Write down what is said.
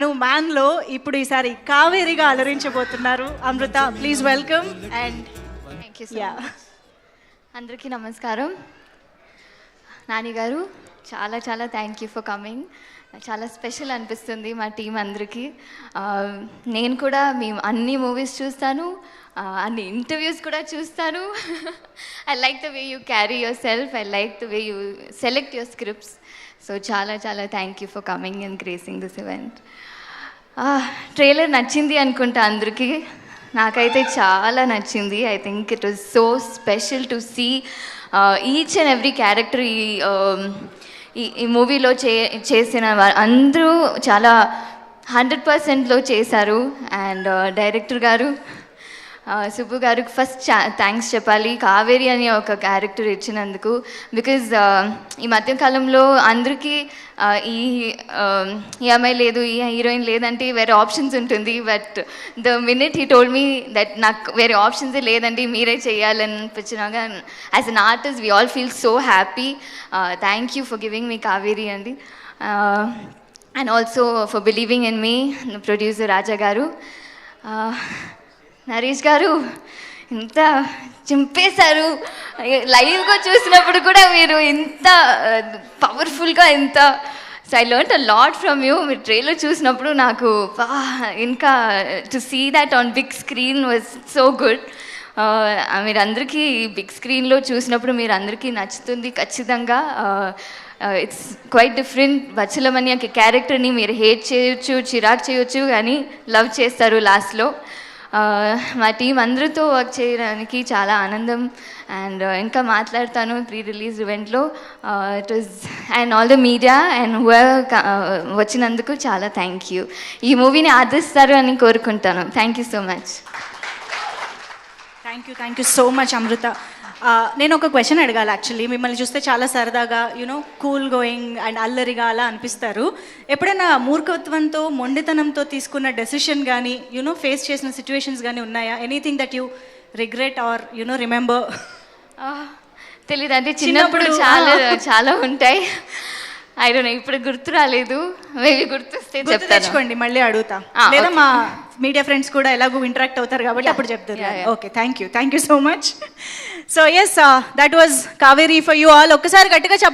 నువ్వు మ్యాన్లో ఇప్పుడు ఈసారి కావేరిగా అలరించబోతున్నారు Amrutha. Please welcome. And thank you so much. అందరికీ నమస్కారం. నాని గారు చాలా చాలా థ్యాంక్ యూ ఫర్ కమింగ్. చాలా స్పెషల్ అనిపిస్తుంది మా టీం అందరికీ. నేను కూడా మేము అన్ని మూవీస్ చూస్తాను, అన్ని ఇంటర్వ్యూస్ కూడా చూస్తాను. I like the way you carry yourself, I like the way you select your scripts. So చాలా చాలా thank you for coming and gracing this event. Trailer నచ్చింది అనుకుంటా అందరికీ. నాకైతే చాలా నచ్చింది. I think it was so special to see each and every character ఈ మూవీలో చేసిన అందరూ చాలా 100%లో చేశారు. అండ్ డైరెక్టర్ గారు సుబ్బు గారికి ఫస్ట్ థ్యాంక్స్ చెప్పాలి, కావేరి అని ఒక క్యారెక్టర్ ఇచ్చినందుకు. బికాజ్ ఈ మధ్యకాలంలో అందరికీ ఈ అమ్మాయి లేదు, ఈ హీరోయిన్ లేదంటే వేరే ఆప్షన్స్ ఉంటుంది. But the minute he told me that నాకు వేరే ఆప్షన్సే లేదండి, మీరే చేయాలని అనిపించినాక as an artist we all feel so happy. Thank you for giving me Kaveri అండి. And also for believing in me producer Raja garu. Naresh గారు ఇంత చింపేశారు. లైవ్గా చూసినప్పుడు కూడా మీరు ఇంత పవర్ఫుల్గా so I learn a lot from you. మీరు ట్రైలర్ చూసినప్పుడు నాకు ఇంకా to see that on big screen was so good. మీరందరికీ బిగ్ స్క్రీన్లో చూసినప్పుడు మీరు అందరికీ నచ్చుతుంది ఖచ్చితంగా. It's quite different. బచ్చలమని ఒక క్యారెక్టర్ని మీరు హేట్ చేయొచ్చు, చిరాకు చేయొచ్చు, కానీ లవ్ చేస్తారు లాస్ట్లో. మా టీం అందరితో వర్క్ చేయడానికి చాలా ఆనందం. అండ్ ఇంకా మాట్లాడతాను ప్రీ రిలీజ్ ఈవెంట్లో. It was and all the media and వచ్చినందుకు చాలా థ్యాంక్ యూ. ఈ మూవీని ఆదరిస్తారు అని కోరుకుంటాను. Thank you so much. Thank you so much Amrutha. నేను ఒక క్వశ్చన్ అడగాలి. యాక్చువల్లీ మిమ్మల్ని చూస్తే చాలా సరదాగా కూల్ గోయింగ్ అండ్ అల్లరిగా అలా అనిపిస్తారు. ఎప్పుడైనా మూర్ఖత్వంతో మొండితనంతో తీసుకున్న డెసిషన్ కానీ ఫేస్ చేసిన సిచ్యువేషన్స్ కానీ ఉన్నాయా? Anything that you regret or remember? తెలీదు అంటే చిన్నప్పుడు చాలా చాలా ఉంటాయి. ఐ డోంట్ నో, ఇప్పుడు గుర్తు రాలేదు. మేబీ గుర్తొస్తే తెచ్చుకోండి, మళ్ళీ అడుగుతా. లేదా మా మీడియా ఫ్రెండ్స్ కూడా ఎలాగో ఇంటరాక్ట్ అవుతారు కాబట్టి అప్పుడు చెప్తారు. Okay, thank you so much. So yes, that was Kaveri for you all. ఒక్కసారి గట్టిగా చెప్పండి.